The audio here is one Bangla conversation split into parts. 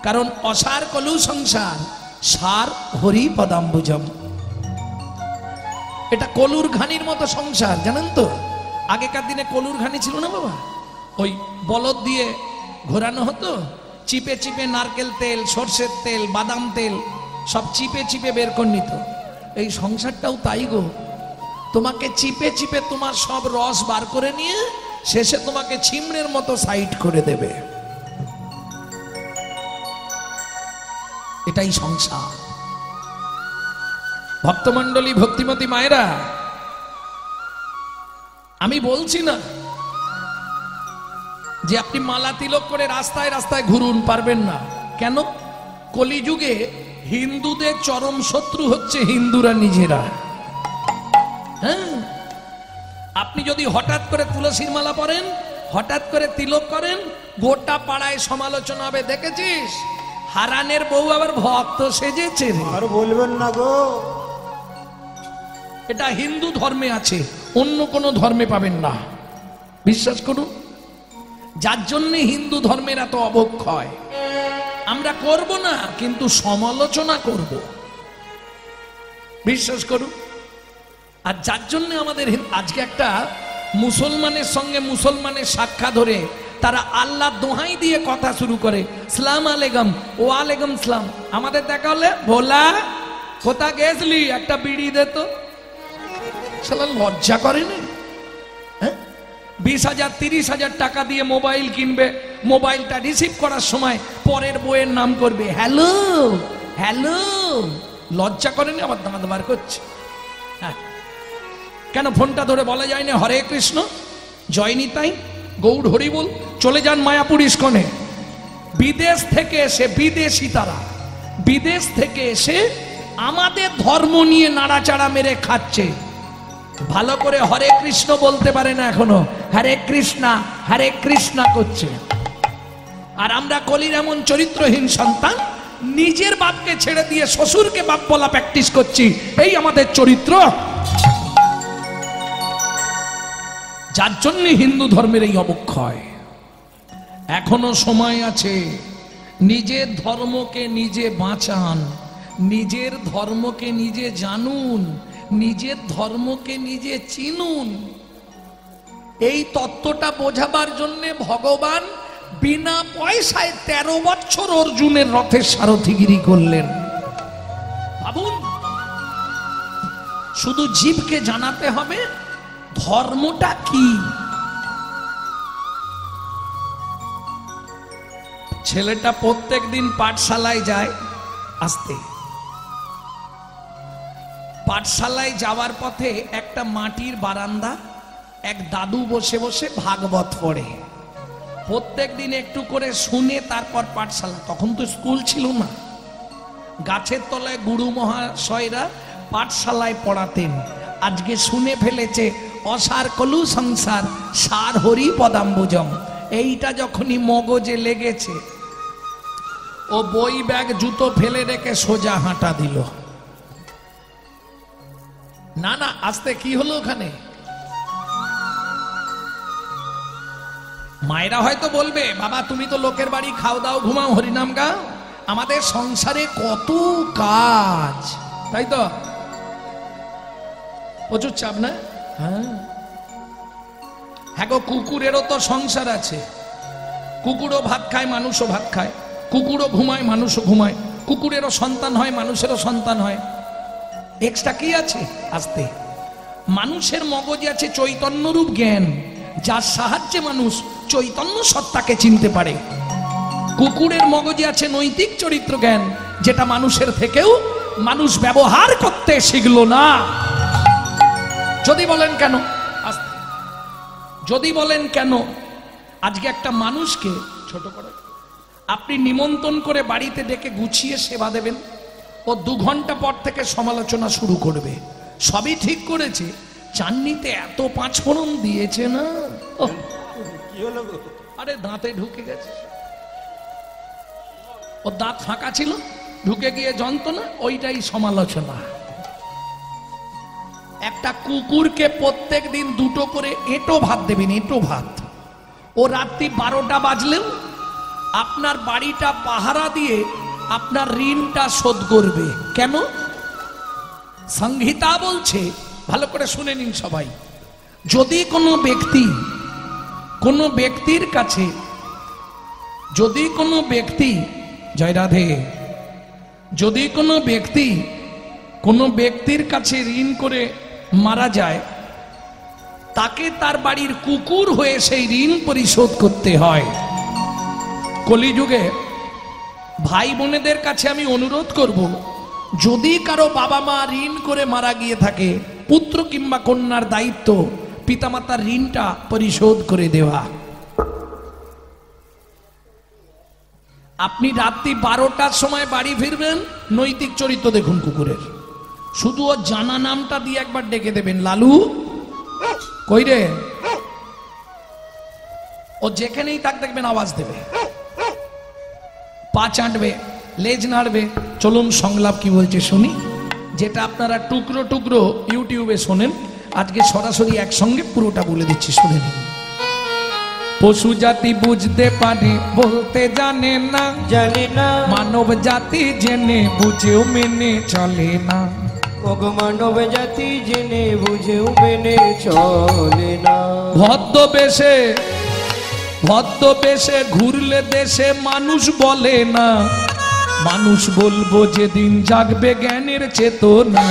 কারণ অসার কলু সংসার, সার হরি পদাম্বুজম। এটা কলুর ঘানির মতো সংসার, জানেন তো? আগেকার দিনে কলুর ঘানি ছিল না বাবা, ওই বলদ দিয়ে ঘোরানো হতো, চিপে চিপে নারকেল তেল, সর্ষের তেল, বাদাম তেল সব চিপে চিপে বের করে নিত। এই সংসারটাও তাই গো, তোমাকে চিপে চিপে তোমার সব রস বার করে নিয়ে শেষে তোমাকে ছিমড়ের মতো সাইড করে দেবে। এটাই সংসার। ভক্তমণ্ডলী, ভক্তিমতী মায়েরা, আমি বলছি না যে আপনি মালা তিলক করে রাস্তায় রাস্তায় ঘুরুন, পারবেন না। কেন? কলিযুগে হিন্দুদের চরম শত্রু হচ্ছে হিন্দুরা নিজেরা। হ্যাঁ, আপনি যদি হঠাৎ করে তুলসীর মালা পরেন, হঠাৎ করে তিলক করেন, গোটা পাড়ায় সমালোচনা হবে, দেখেছিস হারানের বউ আবার ভক্ত সেজেছে। আর বলবেন না গো, এটা হিন্দু ধর্মে আছে, অন্য কোনো ধর্মে পাবেন না, বিশ্বাস করুন। যার জন্য হিন্দু ধর্মের এত অবক্ষয়। আমরা করব না, কিন্তু সমালোচনা করব, বিশ্বাস করুন। আর যার জন্য আমাদের আজকে একটা মুসলমানের সঙ্গে মুসলমানের সাক্ষাৎ ধরে তারা আল্লাহ দোহাই দিয়ে কথা শুরু করে, সালাম আলাইকুম, ও আলাইকুম সালাম। আমাদের দেখা হলে ভোলা কোথা গেছলি, একটা বিড়ি দে তো। শালা লজ্জা করে না? 20,000 30,000 টাকা দিয়ে মোবাইল কিনবে, মোবাইলটা রিসিভ করার সময় পরের বইয়ের নাম করবে, হ্যালো হ্যালো। লজ্জা করেনি? আবার দামাদ বার করছে। হ্যাঁ, কেন ফোনটা ধরে বলা যায় না হরে কৃষ্ণ, জয় নিতাই, গৌড় হরি বল, চলে যান মায়াপুর ইস্কনে। বিদেশ থেকে এসে, বিদেশি তারা বিদেশ থেকে এসে আমাদের ধর্ম নিয়ে নাড়াচাড়া মেরে খাচ্ছে। ভালো করে হরে কৃষ্ণ বলতে পারে না এখনো, হরে কৃষ্ণা করছে। আর আমরা কলির এমন চরিত্রহীন সন্তান, নিজের বাপকে ছেড়ে দিয়ে শ্বশুরকে বাপ বলা প্র্যাকটিস করছি। এই আমাদের চরিত্র, যার জন্য হিন্দু ধর্মের এই অবক্ষয়। এখনো সময় আছে, নিজের ধর্মকে নিজে বাঁচান, নিজের ধর্মকে নিজে জানুন, নিজের ধর্মকে নিজে চিনুন। এই তত্ত্বটা বোঝাবার জন্য ভগবান বিনা পয়সায় 13 বছর অর্জুনের রথের সারথিগিরি করলেন। ভাবুন, শুধু জীবকে জানাতে হবে ধর্মটা কি। ছেলেটা প্রত্যেক দিন পাঠশালায় যায়, আসতে পাঠশালায় যাওয়ার পথে একটা মাটির বারান্দা, এক দাদু বসে বসে ভাগবত পড়ে। প্রত্যেক দিন একটু করে শুনে তারপর পাঠশালা। তখন তো স্কুল ছিল না, গাছের তলায় গুরু মহাশয়রা পাঠশালায় পড়াতেন। আজকে শুনে ফেলেছে অসার কলু সংসার, সার হরি পদাম্বুজম। এইটা যখনই মগজে লেগেছে, ও বই ব্যাগ জুতো ফেলে রেখে সোজা হাঁটা দিল। না না, আস্তে কি হলো ওখানে? মায়েরা হয়তো বলবে, বাবা তুমি তো লোকের বাড়ি খাও দাও ঘুমাও হরিনাম গাও, আমাদের সংসারে কত কাজ, তাই তো? প্রচুর চাপ না? হ্যাঁ গো, কুকুরেরও তো সংসার আছে। কুকুরও ভাত খায়, মানুষও ভাত খায়, কুকুরও ঘুমায়, মানুষও ঘুমায়, কুকুরেরও সন্তান হয়, মানুষেরও সন্তান হয়। এক্সট্রা কি আছে? আসতে মানুষের মগজে আছে চৈতন্যরূপ জ্ঞান, যার সাহায্যে মানুষ চৈতন্য সত্তাকে চিনতে পারে। কুকুরের মগজে আছে নৈতিক চরিত্র জ্ঞান, যেটা মানুষের থেকেও মানুষ ব্যবহার করতে শিখল না। যদি বলেন কেন, যদি বলেন কেন, আজকে একটা মানুষকে ছোট করে আপনি নিমন্ত্রণ করে বাড়িতে ডেকে গুছিয়ে সেবা দেবেন, ও 2 ঘন্টা পর থেকে সমালোচনা শুরু করবে। সবই ঠিক করেছে, চাননিতে এত 5 ফোড়ন দিয়েছে না, আরে দাঁতে ঢুকে গেছে, ও দাঁত ফাঁকা ছিল, ঢুকে গিয়ে যন্ত্রণা, ওইটাই সমালোচনা। একটা কুকুরকে প্রত্যেক দিন 2টো করে এঁটো ভাত দেবেন, এঁটো ভাত। ও রাত্রি 12টা বাজলেও আপনার বাড়িটা পাহারা দিয়ে আপনার ঋণটা শোধ করবে। কেন? সংহিতা বলছে, ভালো করে শুনে নিন সবাই, যদি কোনো ব্যক্তির কাছে, যদি কোনো ব্যক্তি, জয় রাধে, যদি কোনো ব্যক্তির কাছে ঋণ করে মারা যায়, তাকে তার বাড়ির কুকুর হয়ে সেই ঋণ পরিশোধ করতে হয়। কলিযুগে ভাই বোনেদের কাছে আমি অনুরোধ করব, যদি কারো বাবা মা ঋণ করে মারা গিয়ে থাকে, পুত্র কিংবা কন্যার দায়িত্ব পিতামাতার ঋণটা পরিশোধ করে দেওয়া। আপনি রাত্রি 12টার সময় বাড়ি ফিরবেন, নৈতিক চরিত্র দেখুন কুকুরের, শুধু ও জানা নামটা দিয়ে একবার ডেকে দেবেন, লালু কই রে, ও যেখানেই থাক দেখবেন আওয়াজ দেবে, পা চাটবে, লেজ নাড়বে। চলুন সংলাপ কি বলছে শুনি, যেটা আপনারা টুকরো টুকরো ইউটিউবে শোনেন, আজকে সরাসরি একসঙ্গে পুরোটা বলে দিচ্ছি, শুনে নিন। পশু জাতি বুঝতে পারে, বলতে জানে না, মানব জাতি জেনে বুঝেও মেনে চলে না। মানব জাতি জেনে বুঝেও মেনে চলে না। ভদ্রবেশে ঘুরলে দেশে মানুষ বলে না, মানুষ বলবো যেদিন জাগবে জ্ঞানের চেতনা।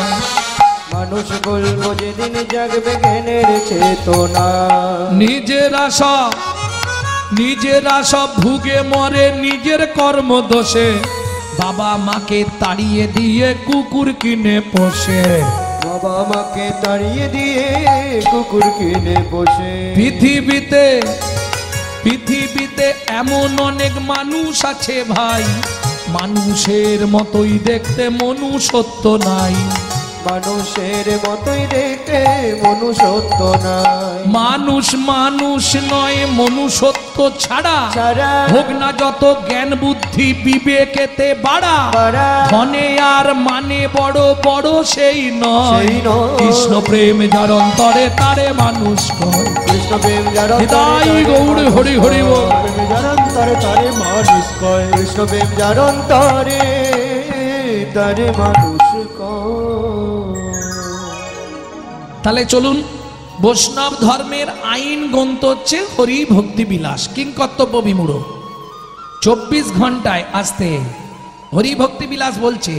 মানুষ বলবো যেদিন জাগবে জ্ঞানের চেতনা। নিজেরা সব ভুগে মরে নিজের কর্ম দোষে, বাবা মাকে তাড়িয়ে দিয়ে কুকুর কিনে পোষে। বাবা মাকে তাড়িয়ে দিয়ে কুকুর কিনে পোষে। পৃথিবীতে এমন অনেক মানুষ আছে ভাই, মানুষের মতোই দেখতে মনুষ্যত্ব নাই। মানুষের মতোই দেখতে মনুষ্যত্ব নাই। মানুষ নয় মনুষ্যত্ব ছাড়া, হোক না যত জ্ঞান বুদ্ধি বিবেকেতে বাড়া, ধনে আর মানে বড় বড় সেই নয়। কৃষ্ণ প্রেম যার অন্তরে তারে মানুষ কয়। কৃষ্ণ প্রেম যার গৌড়ে হরি হরি বল। অন্তরে তারে মানুষ কয়। কৃষ্ণ প্রেম যার অন্তরে তারে মানুষ কয়। তাহলে চলুন, বৈষ্ণব ধর্মের আইন গ্রন্থ হচ্ছে হরি ভক্তি বিলাস, কিংকর্তব্য বিমূঢ়। 24 ঘন্টায় আসতে হরি ভক্তি বিলাস বলছে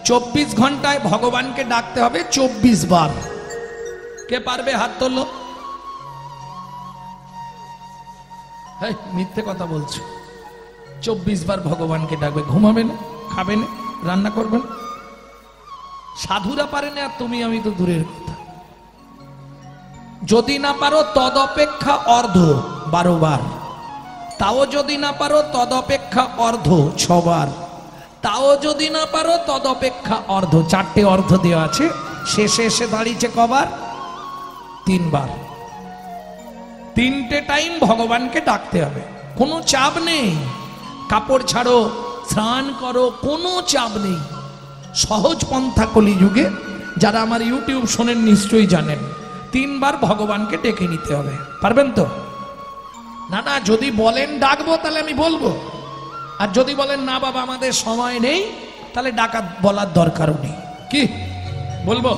24 ঘন্টায় ভগবানকে ডাকতে হবে 24 বার। কে পারবে হাত তোলো? মিথ্যে কথা বলছো। 24 বার ভগবানকে ডাকবে। ঘুমাবে না, খাবে না, রান্না করবেন। সাধুরা পারে না, আর তুমি আমি তো দূরের কথা। যদি না পারো তদপেক্ষা অর্ধ 12 বার, তাও যদি না পারো তদপেক্ষা অর্ধ 6 বার, তাও যদি না পারো তদপেক্ষা অর্ধ, 4টে অর্ধ দেওয়া আছে। শেষে এসে দাঁড়িয়েছে কবার? 3 বার। 3টে টাইম ভগবানকে ডাকতে হবে, কোনো চাপ নেই। কাপড় ছাড়ো, স্নান করো, কোনো চাপ নেই। সহজ পন্থা কলিযুগে। যারা আমার ইউটিউব শোনেন নিশ্চয়ই জানেন, 3 বার ভগবানকে ডেকে নিতে হবে। পারবেন তো? না, যদি বলেন ডাকবো তাহলে আমি বলবো, আর যদি বলেন না বাবা আমাদের সময় নেই, তাহলে ডাকা বলার দরকারও নেই। কি বলবো?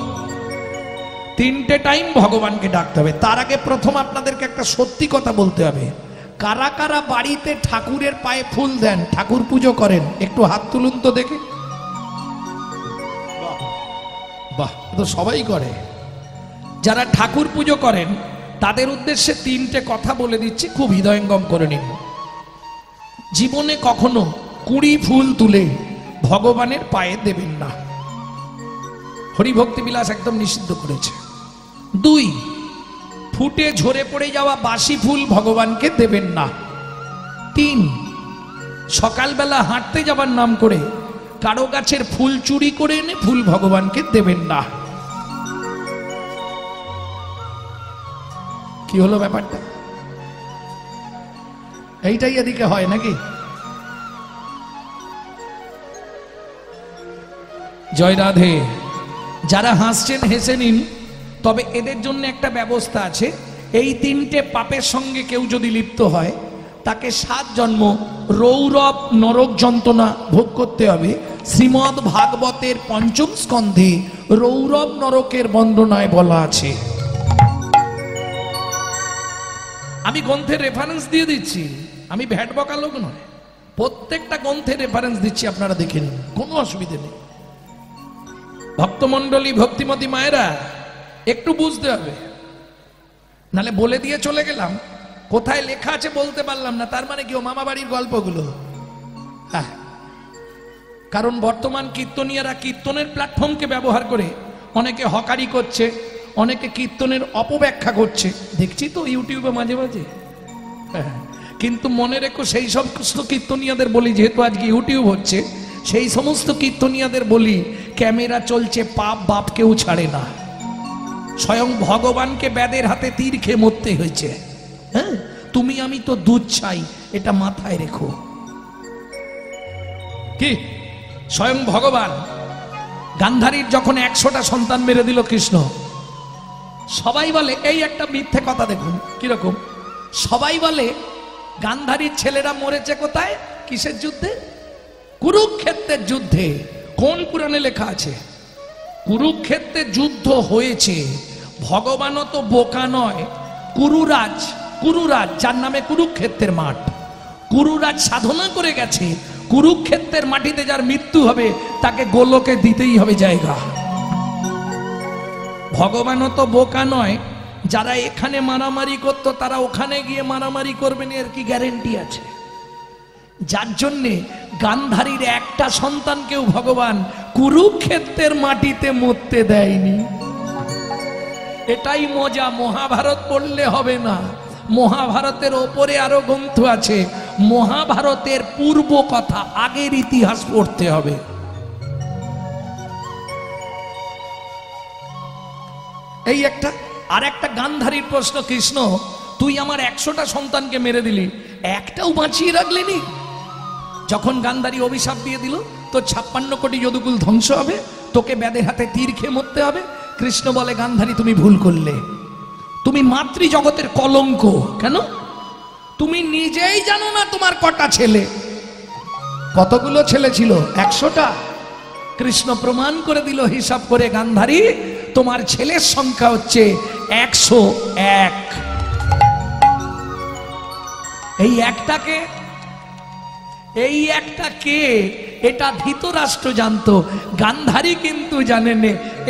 3টে টাইম ভগবানকে ডাকতে হবে। তার আগে প্রথম আপনাদেরকে একটা সত্যি কথা বলতে হবে। কারা কারা বাড়িতে ঠাকুরের পায়ে ফুল দেন, ঠাকুর পুজো করেন? একটু হাত তুলুন তো দেখে। বাহ, তো সবাই করে। যারা ঠাকুর পুজো করেন তাদের উদ্দেশ্যে 3টে কথা বলে দিচ্ছি, খুব হৃদয়ঙ্গম করে নিন। জীবনে কখনো 20 ফুল তুলে ভগবানের পায়ে দেবেন না, হরিভক্তি বিলাস একদম নিষিদ্ধ করেছে। 2, ফুটে ঝরে পড়ে যাওয়া বাসি ফুল ভগবানকে দেবেন না। 3, সকালবেলা হাঁটতে যাবার নাম করে কারো গাছের ফুল চুরি করে এনে ফুল ভগবানকে দেবেন না। কি হলো ব্যাপারটা? এইটাই এদিকে হয় নাকি? জয় রাধে। যারা হাসছেন হেসে নিন, তবে এদের জন্য একটা ব্যবস্থা আছে। এই 3টে পাপের সঙ্গে কেউ যদি লিপ্ত হয়, তাকে 7 জন্ম রৌরব নরক যন্ত্রণা ভোগ করতে হবে। শ্রীমদ্ ভাগবতের 5ম স্কন্ধে রৌরব নরকের বর্ণনায় বলা আছে। আমি গ্রন্থের রেফারেন্স দিয়ে দিচ্ছি, আমি ভ্যাট বকা লোক নয়, প্রত্যেকটা গ্রন্থের রেফারেন্স দিচ্ছি, আপনারা দেখে নিন, কোনো অসুবিধা নেই। ভক্তমণ্ডলী, ভক্তিমতী মায়েরা একটু বুঝতে হবে, নালে বলে দিয়ে চলে গেলাম, কোথায় লেখা আছে বলতে পারলাম না, তার মানে কি ও মামা বাড়ির গল্পগুলো। হ্যাঁ, কারণ বর্তমান কীর্তনীয়রা কীর্তনের প্ল্যাটফর্মকে ব্যবহার করে অনেকে হকারি করছে, অনেকে কীর্তনের অপব্যাখ্যা করছে, দেখছি তো ইউটিউবে মাঝে মাঝে। হ্যাঁ, কিন্তু মনে রেখো, সেই সমস্ত কীর্তনীয়দের বলি, যেহেতু আজকে ইউটিউব হচ্ছে, সেই সমস্ত কীর্তনীয়দের বলি, ক্যামেরা চলছে, পাপ বাপ কেউ ছাড়ে না, স্বয়ং ভগবানকে ব্যাদের হাতে তীর খেয়ে মরতে হয়েছে। হ্যাঁ, তুমি আমি তো দুধ চাই, এটা মাথায় রেখো। কি স্বয়ং ভগবান গান্ধারীর যখন 100টা সন্তান মেরে দিল কৃষ্ণ, সবাই বলে, এই একটা মিথ্যে কথা দেখুন কিরকম, সবাই বলে গান্ধারীর ছেলেরা মরেছে কোথায়, কিসের যুদ্ধে? কুরুক্ষেত্রের যুদ্ধে। কোন পুরাণে লেখা আছে? কুরুক্ষেত্রের যুদ্ধ হয়েছে। ভগবানও তো বোকা নয়, কুরুরাজ যার নামে কুরুক্ষেত্রের মাঠ, কুরুরাজ সাধনা করে গেছে, কুরুক্ষেত্রের মাটিতে যার মৃত্যু হবে তাকে গোলকে দিতেই হবে জায়গা। ভগবানও তো বোকা নয়, যারা এখানে মারামারি করতো তারা ওখানে গিয়ে মারামারি করবেন এর কি গ্যারেন্টি আছে? যার জন্যে গান্ধারীর একটা সন্তানকেও ভগবান কুরুক্ষেত্রের মাটিতে মরতে দেয়নি। এটাই মজা। মহাভারত পড়লে হবে না, মহাভারতের ওপরে আরো গ্রন্থ আছে, মহাভারতের পূর্ব কথা, আগের ইতিহাস পড়তে হবে। এই একটা। আর একটা গান্ধারীর প্রশ্ন, কৃষ্ণ তুই আমার 100টা সন্তানকে মেরে দিলি, একটাও বাঁচিয়ে রাখলেনি। যখন গান্ধারী অভিশাপ দিয়ে দিল, তো 56 কোটি যদুকুল ধ্বংস হবে, তোকে ব্যাদের হাতে তীর খেয়ে মরতে হবে। কৃষ্ণ বলে, গান্ধারী তুমি ভুল করলে, তুমি মাতৃ জগতের কলঙ্ক। কেন? তুমি নিজেই জানো না তোমার কটা ছেলে। কতগুলো ছেলে ছিল? 100টা। কৃষ্ণ প্রমাণ করে দিল হিসাব করে, গান্ধারী তোমার ছেলের সংখ্যা হচ্ছে 101। এই একটা কে এটা ধৃতরাষ্ট্র জানতো, গান্ধারী কিন্তু জানেন।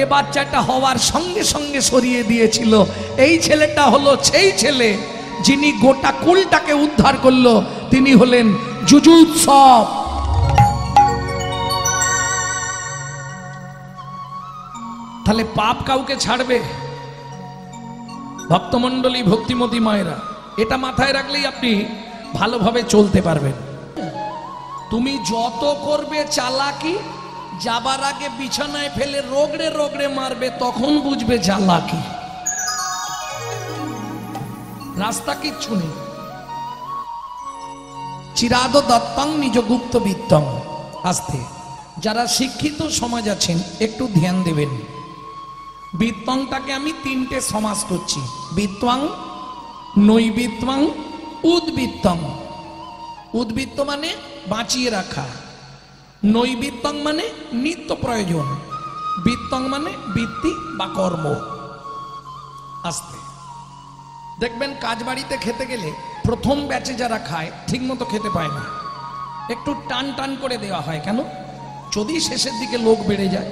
এ বাচ্চাটা হওয়ার সঙ্গে সঙ্গে সরিয়ে দিয়েছিল। এই ছেলেটা হলো সেই ছেলে যিনি গোটা কুলটাকে উদ্ধার করলো, তিনি হলেন যুযুৎসব। তাহলে পাপ কাউকে ছাড়বে? ভক্তমণ্ডলী, ভক্তিমতী মায়েরা, এটা মাথায় রাখলেই আপনি ভালোভাবে চলতে পারবেন। তুমি যত করবে চালাকি, যাবার আগে বিছানায় ফেলে রোগড়ে রোগড়ে মারবে, তখন বুঝবে চালাকি। রাস্তা কিচ্ছু নেই। চিরাদ দত্তং নিজ গুপ্ত বিত্তং। আস্তে, যারা শিক্ষিত সমাজ আছেন একটু ধ্যান দেবেন। বিত্তংটাকে আমি 3টে সমাস করছি, বিত্তং, নৈবিত্তং, উদ্বৃত্তং। উদ্বৃত্ত মানে বাঁচিয়ে রাখা, নৈবিত্তং মানে নিত্য প্রয়োজন, বিত্তং মানে বৃত্তি বা কর্ম। আস্তে দেখবেন, কাজ বাড়িতে খেতে গেলে প্রথম ব্যাচে যারা খায় ঠিক মতো খেতে পায় না, একটু টান টান করে দেওয়া হয়। কেন? যদি শেষের দিকে লোক বেড়ে যায়।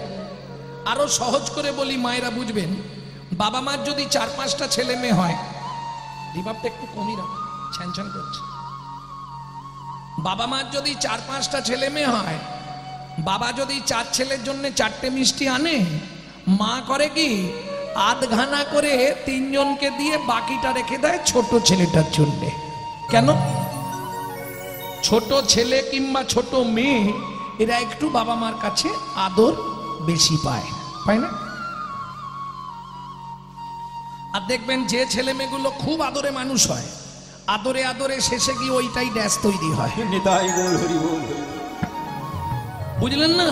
আরো সহজ করে বলি, মায়েরা বুঝবেন, বাবা মার যদি 4-5টা ছেলে মেয়ে হয়, রিভাবটা একটু কমই রাখো, ছ্যানছ্যান করছে। বাবা মার যদি 4-5টা ছেলে মেয়ে হয়, বাবা যদি 4 ছেলের জন্য 4টে মিষ্টি আনে, মা করে কি, আধখানা করে 3 জনকে দিয়ে বাকিটা রেখে দেয় ছোট ছেলেটার জন্য। কেন? ছোট ছেলে কিংবা ছোট মেয়ে এরা একটু বাবা মার কাছে আদর বেশি পায় না? আর দেখবেন যে ছেলে মেয়েগুলো খুব আদরে মানুষ হয়, আদরে আদরে শেষে গিয়ে ওইটাই ড্যাশ তৈরি হয়। বুঝলেন না?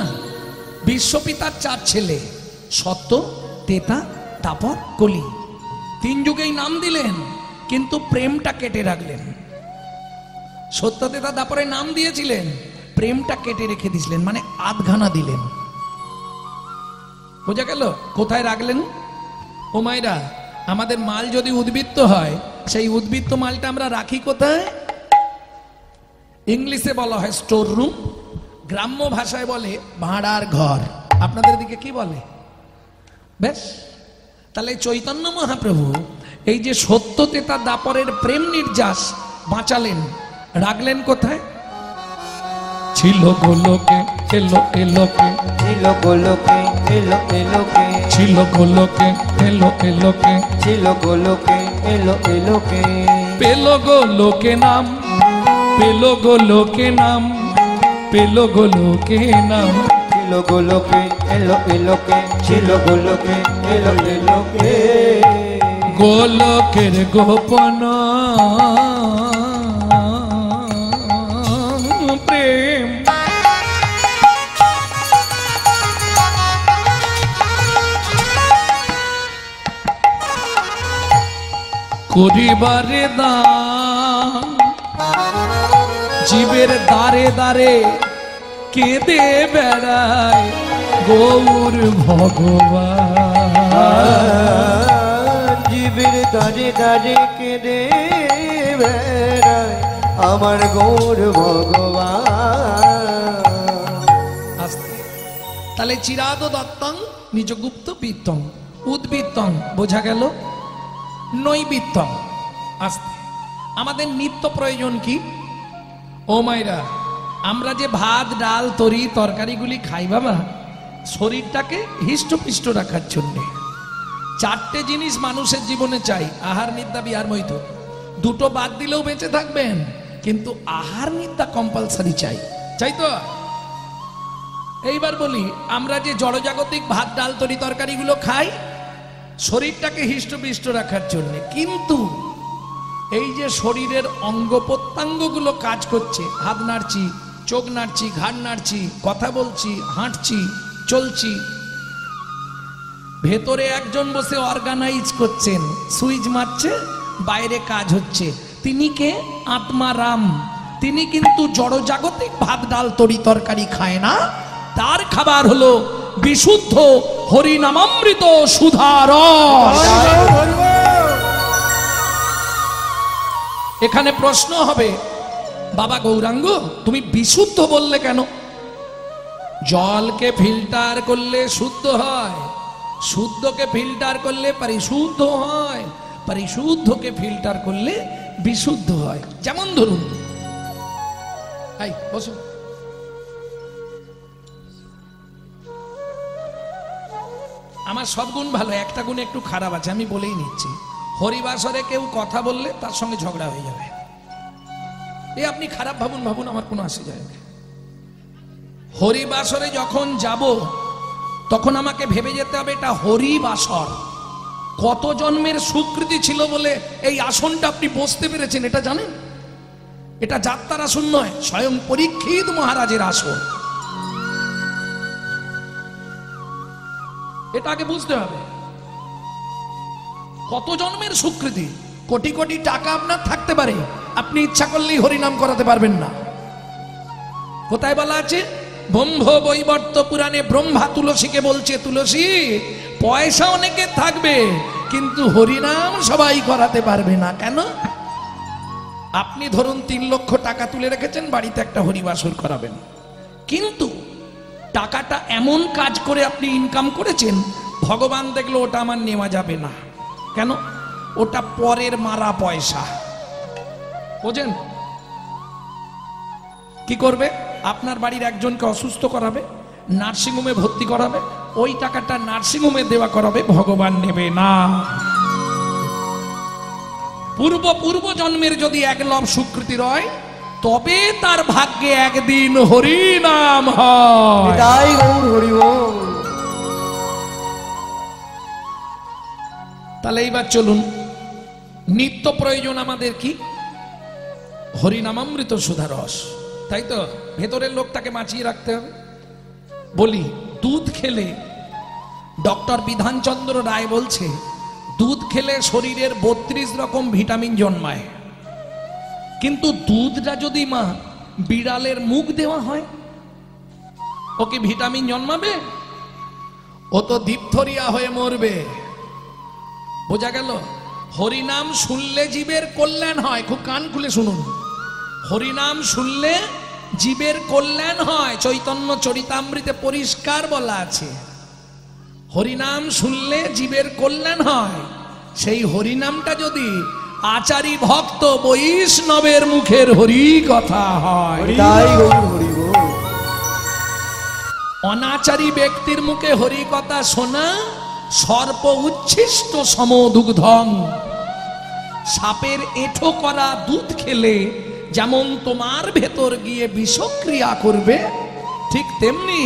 বিশ্বপিতার 4 ছেলে, সত্য, তেতা, তাপর, কলি, 3 যুগেই নাম দিলেন, কিন্তু প্রেমটা কেটে রাখলেন। সত্যতেতা দাপরে নাম দিয়েছিলেন, প্রেমটা কেটে রেখে দিয়েছিলেন, মানে আধখানা দিলেন। বোঝা গেল? কোথায় রাখলেন? ও মায়েরা, আমাদের মাল যদি উদ্বৃত্ত হয়, সেই উদ্বৃত্ত মালটা আমরা রাখি কোথায়? ইংলিশে বলা হয় স্টোর রুম, গ্রাম্য ভাষায় বলে ভাড়ার ঘর। আপনাদের দিকে কি বলে? বেশ, তাহলে চৈতন্য মহাপ্রভু এই যে সত্যতেতা দাপরের প্রেম নির্যাস বাঁচালেন, রাখলেন কোথায়? ছিল গোলকে এলো এলোকে, ছিল গোলকে এলো এলোকে, ছিল গোলকে এলো এলোকে, ছিল গোলকে এলো এলোকে, পেল গোলকে নাম, পেল গোলকে নাম, পেল গোলকে নাম। ছিল গোলকে এলো এলোকে, ছিল গোলকে এলো এলোকে, গোলকের গোপন প্রেম, করিবারে দান, জীবের দ্বারে দ্বারে কেঁদে বেড়ায় গৌর ভগবান। জীবের দাঁড়ে দাঁড়ে কেঁদে বেড়ায় আমার গৌর ভগবান। আস্তে, তাহলে চিরাদ দত্তং নিজগুপ্ত বৃত্তং, উদ্বৃত্তং বোঝা গেল, নৈবৃত্তং। আস্তে, আমাদের নিত্য প্রয়োজন কি? ও মাইরা, আমরা যে ভাত ডাল তরি তরকারিগুলি খাই বাবা, শরীরটাকে হিষ্টপিষ্ট রাখার জন্য চারটে জিনিস মানুষের জীবনে চাই: আহার, নিদ্রা, বিহার, মৈথ। দুটো বাদ দিলেও বেঁচে থাকবেন, কিন্তু আহার নিদ্রা কম্পালসারি চাই, চাই তো? এইবার বলি, আমরা যে জড়জাগতিক ভাত ডাল তরি তরকারিগুলো খাই শরীরটাকে হিষ্টপিষ্ট রাখার জন্য, কিন্তু এই যে শরীরের অঙ্গ প্রত্যঙ্গগুলো কাজ করছে, হাত নাড়ছি, চোখ নাড়ছি, ঘাড় নাড়ছি, কথা বলছি, হাঁটছি, চলছি, ভেতরে একজন বসে অর্গানাইজ করছেন, সুইচ মারছে, বাইরে কাজ হচ্ছে। তিনি কে? আত্মারাম। তিনি কিন্তু জড়জাগতিক ভাত ডাল তরি তরকারি খায় না, তার খাবার হলো বিশুদ্ধ হরিনামামৃত সুধারস। এখানে প্রশ্ন হবে, বাবা গৌরাঙ্গ তুমি বিশুদ্ধ বললে কেন? জলকে ফিল্টার করলে শুদ্ধ হয়, শুদ্ধকে ফিল্টার করলে পরিশুদ্ধ হয়, পরিশুদ্ধকে ফিল্টার করলে বিশুদ্ধ হয়। যেমন ধরুন, এই বসো, আমার সব গুণ ভালো, একটা গুণ একটু খারাপ আছে, আমি বলেই নিচ্ছি। হরিবাসরে কেউ কথা বললে তার সঙ্গে ঝগড়া হয়ে যাবে, এ আপনি খারাপ ভাবুন ভাবুন, আমার কোনো আসে যায় না। হরিবাসরে যখন যাব তখন আমাকে ভেবে যেতে হবে এটা হরিবাসর, কত জন্মের সুকৃতি ছিল বলে এই আসনটা আপনি বসতে পেরেছেন, এটা জানেন? এটা যাত্রার আসন নয়, স্বয়ং পরীক্ষিত মহারাজের আসন। এটা আগে বুঝতে হবে, কত জন্মের সুকৃতি। কোটি কোটি টাকা আপনার থাকতে পারে, আপনি ইচ্ছা করলেই হরিনাম করাতে পারবেন না। কোথায় বলা আছে? ব্রহ্ম বৈবর্ত পুরাণে ব্রহ্মা তুলসীকে বলছে, তুলসী পয়সা অনেকে থাকবে কিন্তু হরিনাম সবাই করাতে পারবে না। কেন? আপনি ধরুন 3 লক্ষ টাকা তুলে রেখেছেন, বাড়িতে একটা হরিবাসর করাবেন, কিন্তু টাকাটা এমন কাজ করে আপনি ইনকাম করেছেন, ভগবান দেখলো ওটা আমার নেওয়া যাবে না। কেন? ওটা পরের মারা পয়সা। বোঝেন? কি করবে? আপনার বাড়ির একজনকে অসুস্থ করাবে, নার্সিংহোমে ভর্তি করাবে, ওই টাকাটা নার্সিংহোমে দেওয়া করাবে, ভগবান নেবে না। পূর্ব জন্মের যদি একলব স্বীকৃতি রয়, তবে তার ভাগ্যে একদিন হরিনাম হয়। তাই গৌর হরি বল। তাহলে এইবার চলুন, নিত্য প্রয়োজন আমাদের কি? হরিনামামৃত সুধারস, তাই তো? ভেতরের লোকটাকে বাঁচিয়ে রাখতে হবে। বলি, দুধ খেলে, ডক্টর বিধানচন্দ্র রায় বলছে, দুধ খেলে শরীরের 32 রকম ভিটামিন জন্মায়। কিন্তু দুধটা যদি মা বিড়ালের মুখ দেওয়া হয়, ও কি ভিটামিন জন্মাবে? ও তো ডিপথরিয়া হয়ে মরবে। বোঝা গেল? হরিনাম শুনলে জীবের কল্যাণ হয়। খুব কান খুলে শুনুন, হরিনাম শুনলে জীবের কল্যাণ হয়। চৈতন্য চরিতামৃতে পরিষ্কার বলা আছে, হরিনাম শুনলে জীবের কল্যাণ হয়। সেই হরিনামটা যদি আচারী ভক্ত বৈষ্ণবের মুখের হরি কথা হয়, অনাচারী ব্যক্তির মুখে হরি কথা শোনা সর্প উচ্ছিষ্ট সমদুগ্ধং। সাপের এঁঠো করা দুধ খেলে যেমন তোমার ভেতর গিয়ে বিষক্রিয়া করবে, ঠিক তেমনি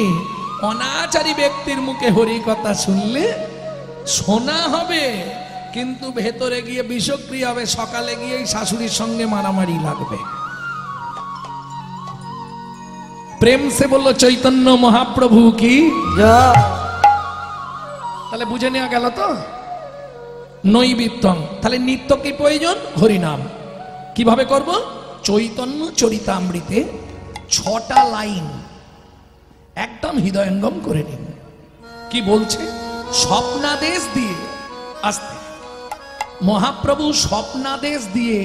অনাচারী ব্যক্তির মুখে হরি কথা শুনলে শোনা হবে, কিন্তু ভেতরে গিয়ে বিষক্রিয়া হবে। সকালে গিয়ে শাশুড়ির সঙ্গে মারামারি লাগবে। প্রেম সে বলল চৈতন্য মহাপ্রভু কি। তাহলে বুঝে নেওয়া গেল তো নৈবিত্যং। তাহলে নিত্য কি প্রয়োজন? হরিনাম। কিভাবে করব? চৈতন্য চরিতামৃতে 6টা লাইন একদম হৃদয়ঙ্গম করে নিন। কি বলছে? স্বপ্নাদেশ দিয়ে, আস্তে মহাপ্রভু স্বপ্নাদেশ দিয়ে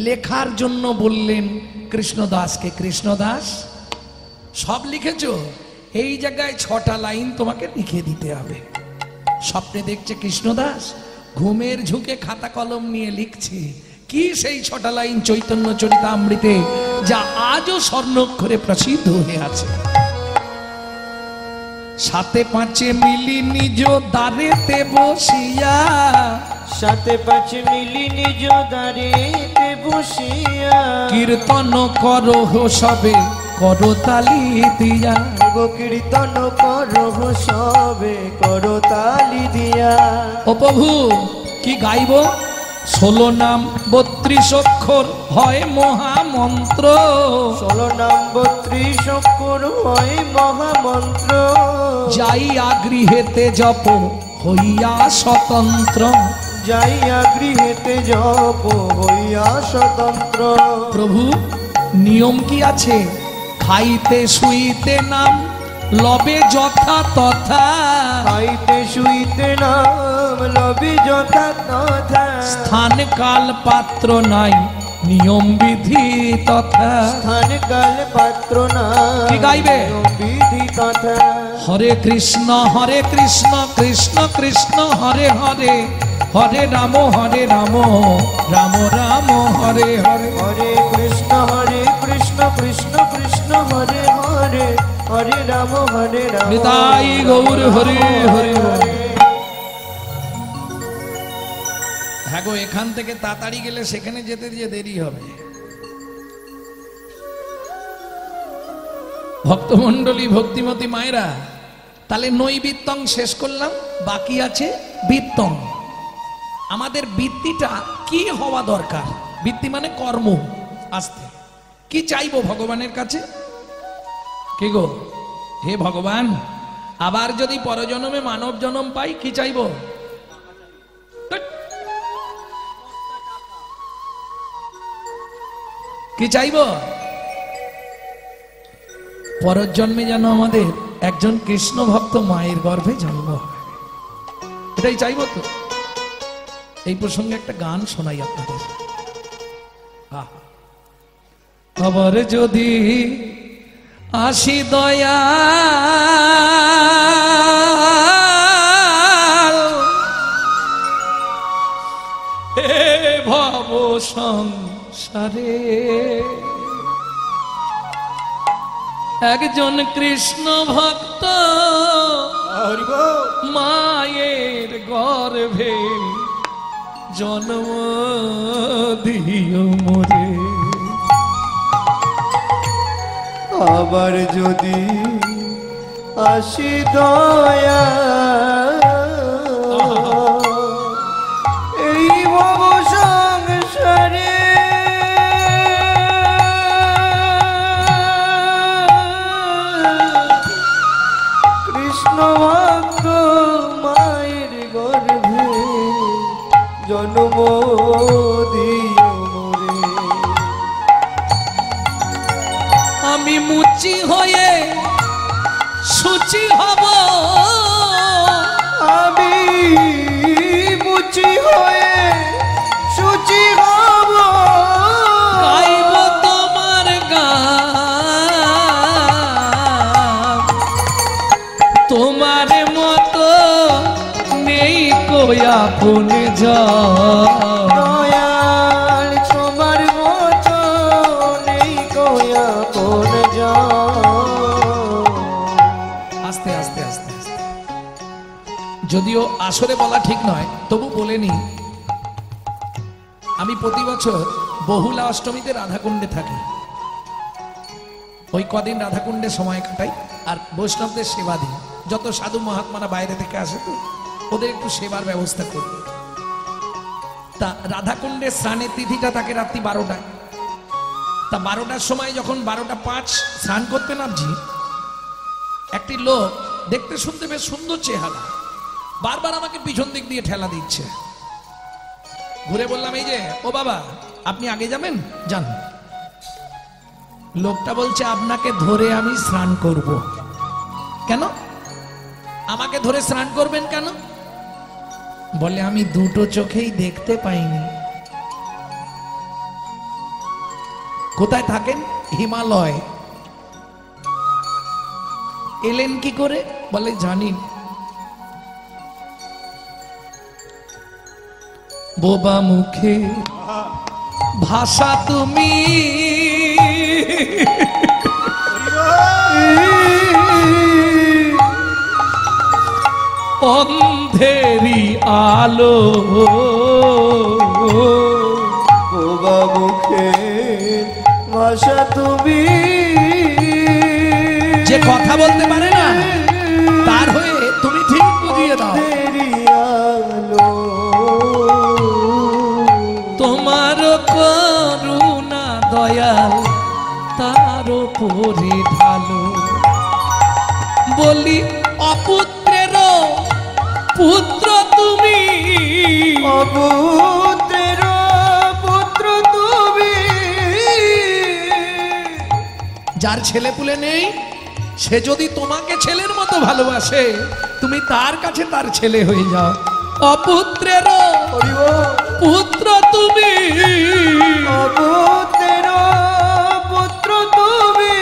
লেখার জন্য বললেন কৃষ্ণদাসকে, কৃষ্ণদাস সব লিখেছো, এই জায়গায় 6টা লাইন তোমাকে লিখে দিতে হবে। স্বপ্নে দেখছে কৃষ্ণদাস ঘুমের ঝুঁকে খাতা কলম নিয়ে লিখছে। কি সেই 6টা লাইন চৈতন্য চরিতামৃতে, যা আজও স্বর্ণাক্ষরে প্রসিদ্ধ হয়ে আছে। 7 5 মিলি নিজ দ্বারেতে বসিয়া, 7 5 মিলি নিজ দ্বারেতে বসিয়া, কীর্তন করো সবে করতালি দিয়া। গো কীর্তন করো সবে করতালি দিয়া। ও প্রভু কি গাইব? 16 নাম 32 অক্ষর হয় মহামন্ত্র। 16 নাম 32 অক্ষর হয় মহামন্ত্র। যাইয়া গৃহেতে জপ হইয়া স্বতন্ত্র। যাইয়া গৃহেতে জপ হইয়া স্বতন্ত্র। প্রভু নিয়ম কি আছে? খাইতে শুইতে নাম লবে যথা তথা। খাইতে শুইতে নাম লবে যথা তথা। স্থান কাল পাত্র নাই নিয়ম বিধি তথা। স্থান কাল পাত্র নাই কি গাইবে? বিধি তথা। হরে কৃষ্ণ কৃষ্ণ কৃষ্ণ হরে হরে, হরে রাম রাম রাম হরে হরে। হরে কৃষ্ণ কৃষ্ণ কৃষ্ণ হরে হরে, হরে রাম রাম। নিতাই গৌর হরে হরে। হ্যাঁ গো, এখান থেকে তাড়াতাড়ি গেলে সেখানে যেতে দিয়ে দেরি হবে। ভক্তমণ্ডলী ভক্তিমতী মায়েরা, তাহলে নৈবিত্তং শেষ করলাম, বাকি আছে বিত্তং। আমাদের বৃত্তিটা কি হওয়া দরকার? বৃত্তি মানে কর্ম। আস্তে কি চাইবো ভগবানের কাছে? কি গো, হে ভগবান, আবার যদি পরজন্মে মানব জন্ম পাই, কি চাইবো? কি চাইবো? পরের জন্মে যেন আমাদের একজন কৃষ্ণ ভক্ত মায়ের গর্ভে জন্ম হয়, এটাই চাইবো তো। এই প্রসঙ্গে একটা গান শোনাই আপনাদের। আবার যদি আসি দয়া হে ভব সংসারে, একজন কৃষ্ণ ভক্ত মায়ের গর্ভে জন্ম দিও মোরে। আবার যদি আসি দয়া এই ভব সংসারে, কৃষ্ণ ভক্ত মায়ের গর্ভে জন্ম দিও মোরে। আমি মুচি হয়ে সূচি হব, আমি মুচি হয়ে সূচি হব, গাইব তোমার গান। তোমার মতো নেই কই আপন জন, দয়াল তোমার মতো নেই কই আপন জন। আস্তে আস্তে আস্তে আস্তে, যদিও আসরে বলা ঠিক নয় তবু বলে নি, আমি প্রতি বছর বহুলা অষ্টমীতে রাধাকুণ্ডে থাকি। ওই কদিন রাধাকুণ্ডে সময় কাটাই আর বৈষ্ণবদের সেবা দিই। যত সাধু মহাত্মারা বাইরে থেকে আসে তো ওদের একটু সেবার ব্যবস্থা করি। তা রাধাকুণ্ডের স্নানের তিথিটা থাকে রাত্রি 12টায়। তা 12টার সময় যখন 12:05 স্নান করতে নামছি, একটি লোক দেখতে শুনতে বেশ সুন্দর চেহারা বারবার আমাকে পিছন দিক দিয়ে ঠেলা দিচ্ছে। ঘুরে বললাম, এই যে ও বাবা, আপনি আগে যাবেন? যান। লোকটা বলছে, আপনাকে ধরে আমি স্নান করব। কেন? আমাকে ধরে স্নান করবেন কেন? বলে, আমি দুটো চোখেই দেখতে পাইনি। কোথায় থাকেন? হিমালয়। এলেন কি করে? বলে, জানি। বোবা মুখে ভাষা তুমি, অন্ধেরি আলো, বোবা মুখে ভাষা তুমি, যে কথা বলতে পারে না তার হয়ে তুমি ঠিক বুঝিয়ে দাও। তেরি আলো, তোমার করুণা দয়াল তার উপরে ঢালো। বলি, অপুত্রের পুত্র তুমি, অপুত্রের পুত্র তুমি, যার ছেলে পুলে নেই সে যদি তোমাকে ছেলের মতো ভালোবাসে, তুমি তার কাছে তার ছেলে হয়ে যাও। অপুত্রের পুত্র তুমি, অপুত্রের পুত্র তুমি,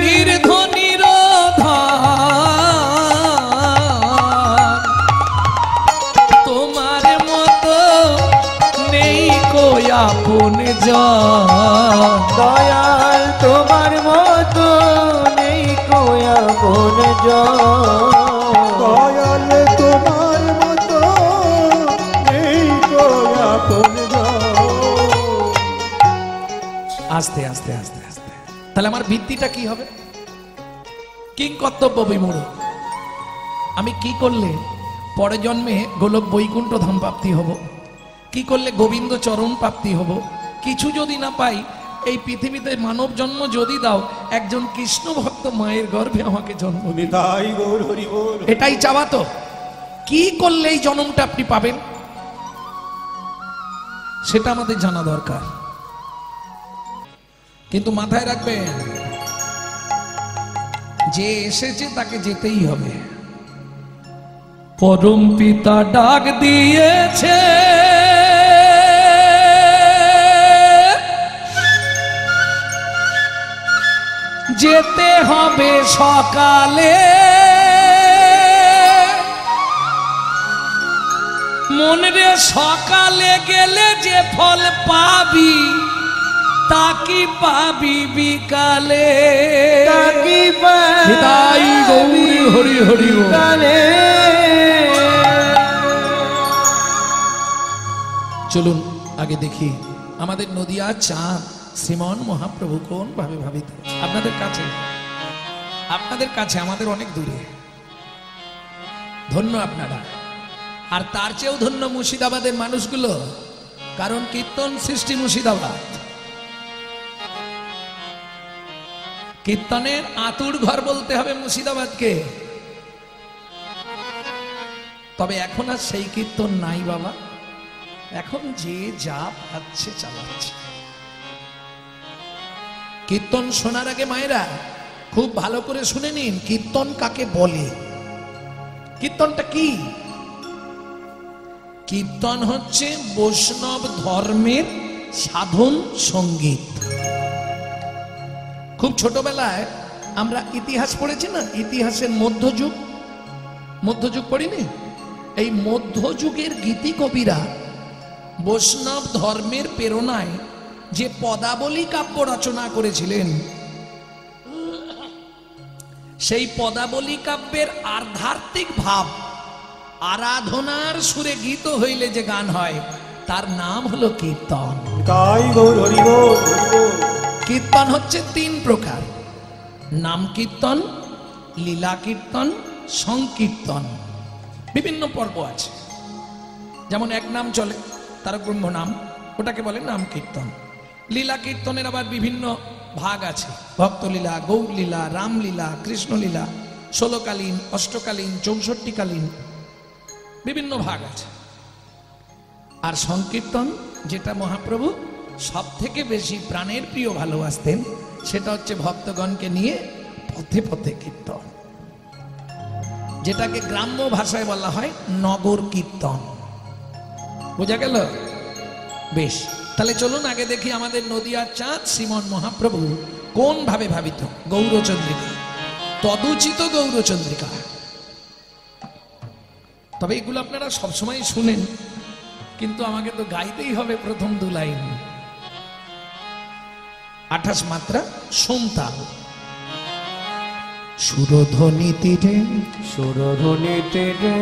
নির্ধনীর ধন, তোমার মতো নেই কই আপন জন। দয়াল তোমার মতো নেই কই আপন জন। দয়াল তোমার মতো নেই কই আপন জন। আস্তে আস্তে আস্তে আস্তে, তাহলে আমার ভিত্তিটা কি হবে? কিং কর্তব্য বিমূঢ়। আমি কি করলে পরের জন্মে গোলক বৈকুণ্ঠ ধাম প্রাপ্তি হব? কি করলে গোবিন্দ চরণ প্রাপ্তি হব? কিছু যদি না পাই, এই পৃথিবীতে মানব জন্ম যদি দাও, একজন কৃষ্ণ ভক্ত মায়ের গর্ভে আমাকে জন্ম দিন। এটাই চাওয়া তো। কি করলে এই জন্মটা আপনি পাবেন সেটা আমাদের জানা দরকার। কিন্তু মাথায় রাখবেন, যে এসেছে তাকে যেতেই হবে। পরম পিতা ডাক দিয়েছে, যেতে হবে সকালে। মনে রে, সকালে গেলে যে ফল পাবি তা কি পাবি বিকালে? তাকি নিতাই গৌরী হরি হরি বল। বিকালে। চলুন আগে দেখি আমাদের নদিয়া চাঁদ শ্রীমন মহাপ্রভু কোন ভাবে ভাবিত। আপনাদের কাছে আমাদের অনেক দূরে। ধন্য আপনারা। আর তার চেয়েও ধন্য মুর্শিদাবাদের মানুষগুলো, কারণ কীর্তন সৃষ্টি মুর্শিদাবাদ। কীর্তনের আতুর ঘর বলতে হবে মুর্শিদাবাদকে। তবে এখন আর সেই কীর্তন নাই বাবা। এখন যে যা পাচ্ছে চালাচ্ছে। কীর্তন শোনার আগে মায়েরা খুব ভালো করে শুনে নিন, কীর্তন কাকে বলে। কীর্তনটা কি? কীর্তন হচ্ছে বৈষ্ণব ধর্মের সাধন সঙ্গীত। খুব ছোটবেলায় আমরা ইতিহাস পড়েছি না, ইতিহাসের মধ্যযুগ পড়িনি? এই মধ্যযুগের গীতি কবিরা বৈষ্ণব ধর্মের প্রেরণায় যে পদাবলী কাব্য রচনা করেছিলেন, সেই পদাবলী কাব্যের আধ্যাত্মিক ভাব আরাধনার সুরে গীত হইলে যে গান হয় তার নাম হলো কীর্তন। তাই গৌর হরি বল, হরি বল। কীর্তন হচ্ছে তিন প্রকার: নাম কীর্তন, লীলা কীর্তন, সংকীর্তন। বিভিন্ন পর্ব আছে। যেমন এক নাম চলে, তারক ব্রহ্ম নাম, ওটাকে বলে নাম কীর্তন। লীলা কীর্তনের আবার বিভিন্ন ভাগ আছে: ভক্তলীলা, গৌরলীলা, রামলীলা, কৃষ্ণলীলা, 16কালীন, অষ্টকালীন, 64কালীন, বিভিন্ন ভাগ আছে। আর সংকীর্তন, যেটা মহাপ্রভু সব থেকে বেশি প্রাণের প্রিয় ভালোবাসতেন, সেটা হচ্ছে ভক্তগণকে নিয়ে পথে পথে কীর্তন, যেটাকে গ্রাম্য ভাষায় বলা হয় নগর কীর্তন। বোঝা গেল? বেশ, তাহলে চলুন আগে দেখি আমাদের নদিয়ার চাঁদ শ্রীমন মহাপ্রভু কোন ভাবে ভাবিত। গৌরচন্দ্রিকা, তদুচিত গৌরচন্দ্রিকা। তবে এগুলো আপনারা সবসময় শুনেন, কিন্তু আমাকে তো গাইতেই হবে প্রথম 2 লাইন। 28 মাত্রা, সোমতাল। সুরধ্বনি তীরে, সুরধ্বনি তীরে,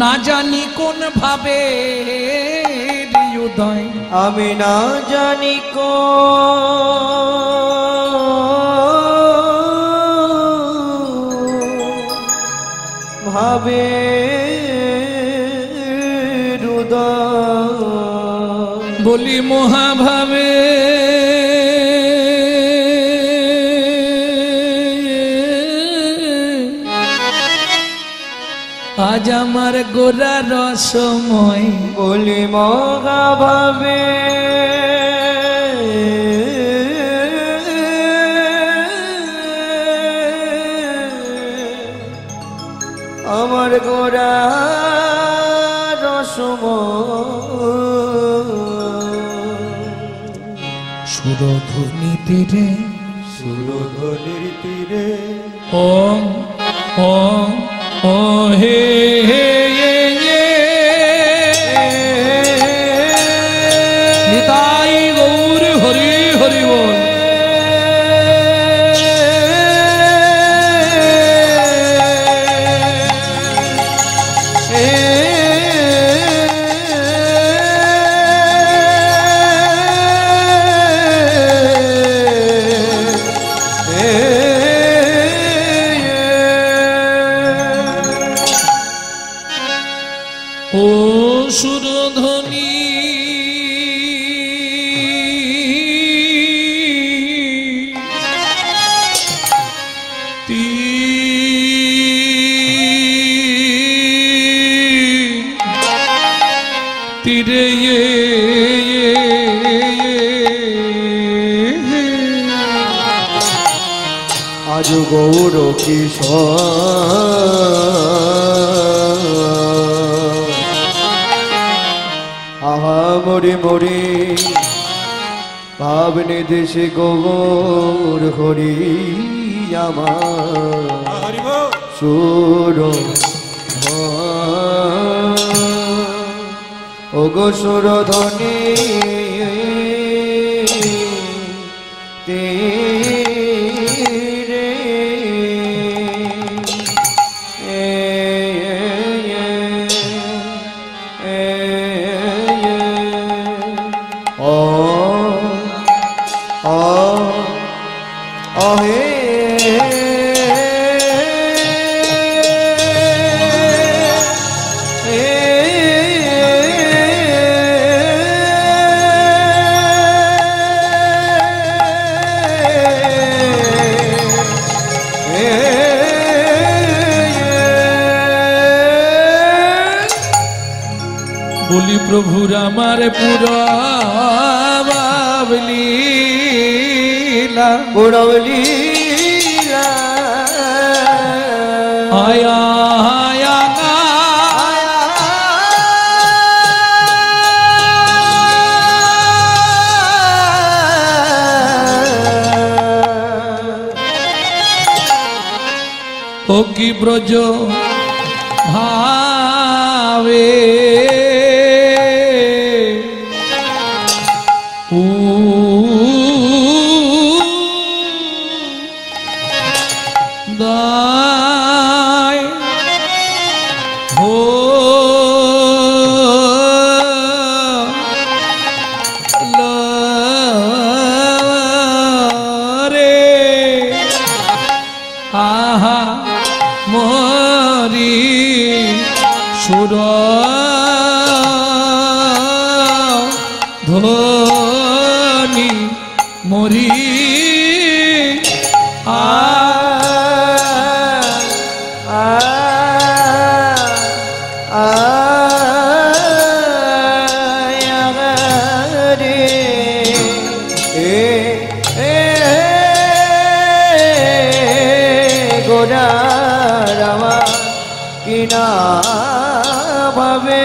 না জানি কোন ভাবে হৃদয়, আমি না জানি ভাবে হৃদয়, বলি মহাভাবে আজ আমার গোরা রসময়, বলি মহাভাবে আমার গোরা রসময়। সুরধ্বনি তীরে, সুরধ্বনির তীরে, ওম ওম ও হে হে নিতাই গৌর হরি হরি বল। ও সুরধ্বনি তীরে আজ গৌর কিশোর, আহা মরে মরে ভাবনে দেশে গৌর হরি আমার সুর ও গো সুরধ্বনি তীরে, বলি প্রভুর আমার পুরা বাবলি লীলা গৌরব লীলা আয়া আয়া গা ও কি ব্রজ ভাবে দায় হো রে আহা মরি সুর ধ্বনি মরি কিনা ভাবে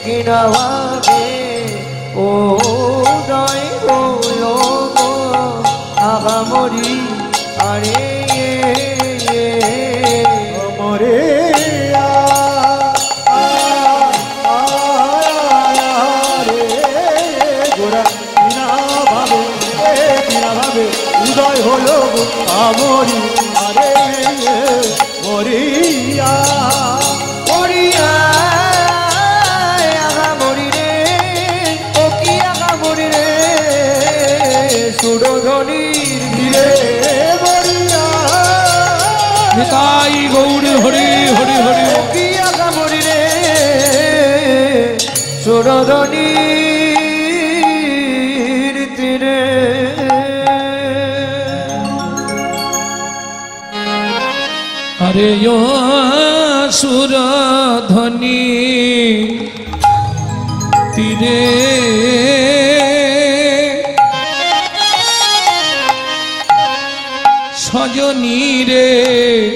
কিনা ভাবে ও দয় হল আগামরি আরে মরে উদয় হলো আমরি আরে মরিয়া মরিয়া আগা মরি রে ও কি আগা মরি রে সুরধনির দিলে মরিয়া নিতাই গৌর হরি হরি হরি ও কি আগা মরি রে সুরধনির তীরে আরে ও সুরধ্বনি তীরে সজনী রে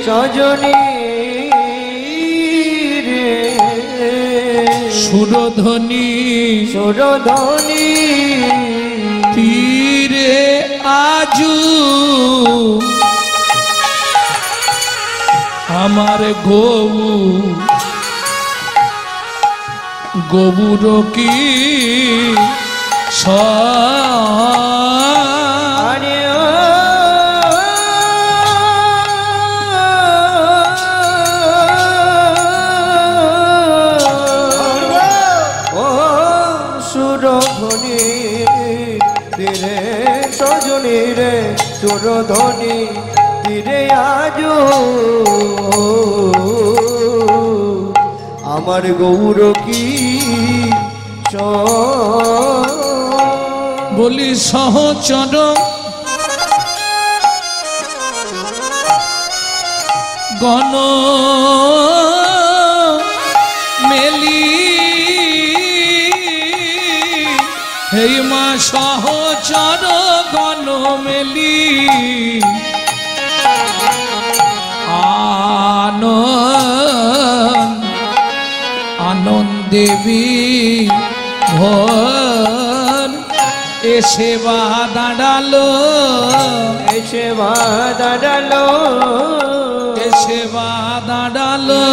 সজনী রে সুরধ্বনি সুরধ্বনি তীরে আজু আমার গবুর কি আরে ও সুরধ্বনি তীরে সজনী রে সুরধ্বনি তীরে আজো আমার গৌর কি বলি সহচর গণ মেলি হেই মা সহচর গণ মেলি আনন্দেবী ভর এসে বা দাঁড়ালো এসে বা দাঁড়ালো এসে বা দাঁড়ালো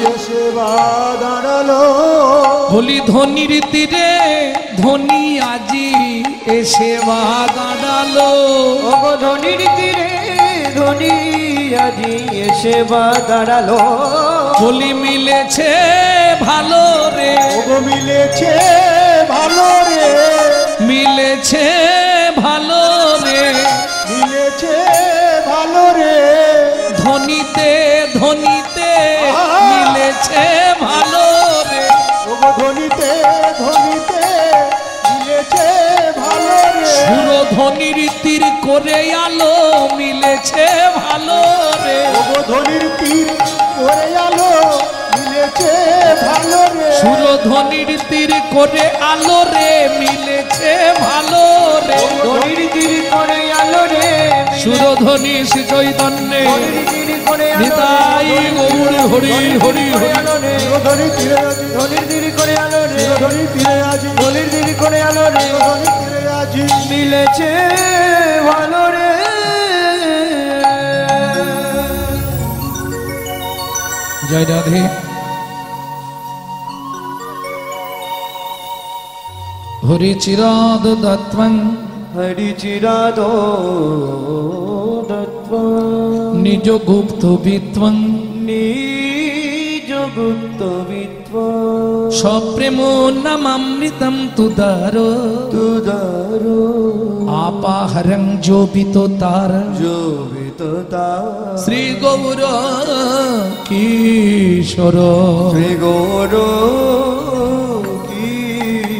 এসে বা দাঁড়ালো বলি ধনির তীরে ধনী আজি এসে বা দাঁড়ালো ও ধনির তীরে ধনী আজি এসে বা দাঁড়ালো বলি মিলেছে ভালো রে ও মিলেছে ভালো রে মিলেছে ভালো রে মিলেছে ভালো রে ধনীতে ধনীতে মিলেছে ভালো রে ও ধনীতে ধনীতে মিলেছে ভালো রে সুরধ্বনির তীর করে আলো মিলেছে ভালো রে ও ধনির তীর করে আলো মিলেছে মিলেছে ভালো রে সুরধ্বনির তীর করে আলো রে মিলেছে ভালো রে ধনির তীর করে আলো রে সুরধ্বনি শ্রী চৈতন্যে ধনির তীর করে নিতাই গৌর হরি হরি হরি আলো রে ধনির তীরে আজি ধনির তীর করে আলো রে ধনির তীরে আজি ধনির তীর করে আলো রে ধনির তীরে আজি মিলেছে ভালো রে জয় রাধে। হরি চিরাদ দত্তং হরি চিরাদ দত্ত নিজ গুপ্ত বিত্বং নিজ গুপ্ত বিত্ব সপ্রেম নামামৃতম তুদার তুদার আপাহরং জোবিত তার জোবিততা শ্রী গৌর কিশোর শ্রী গৌর কিশোর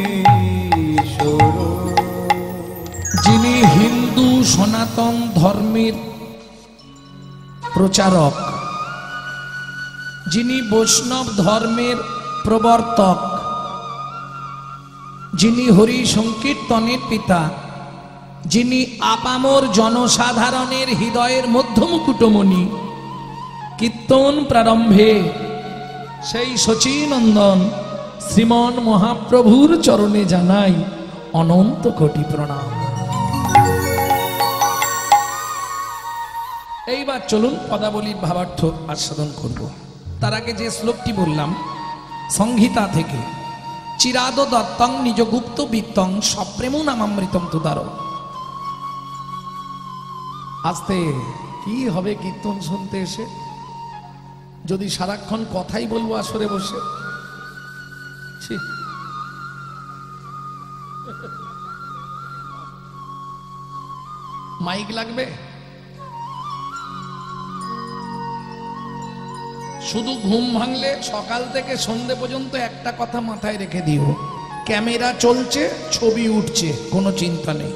যিনি হিন্দু সনাতন ধর্মের প্রচারক, যিনি বৈষ্ণব ধর্মের প্রবর্তক, যিনি হরি সংকীর্তনের পিতা, যিনি আপামর জনসাধারণের হৃদয়ের মধ্যমকুটমণি, কীর্তন প্রারম্ভে সেই শচীনন্দন শ্রীমন মহাপ্রভুর চরণে জানাই অনন্ত কোটি প্রণাম। এইবার চলুন পদাবলীর ভাবার্থ আস্বাদন করব। তার আগে যে শ্লোকটি বললাম সংহিতা থেকে, চিরাদ দত্তং নিজ গুপ্ত বিত্তং সপ্রেম নামামৃতম তুদার। আস্তে কি হবে কীর্তন শুনতে এসে, যদি সারাক্ষণ কথাই বলবো আসরে বসে। ছি। মাইক লাগবে? শুধু ঘুম ভাঙলে সকাল থেকে সন্ধে পর্যন্ত একটা কথা মাথায় রেখে দিও, ক্যামেরা চলছে, ছবি উঠছে, কোনো চিন্তা নেই।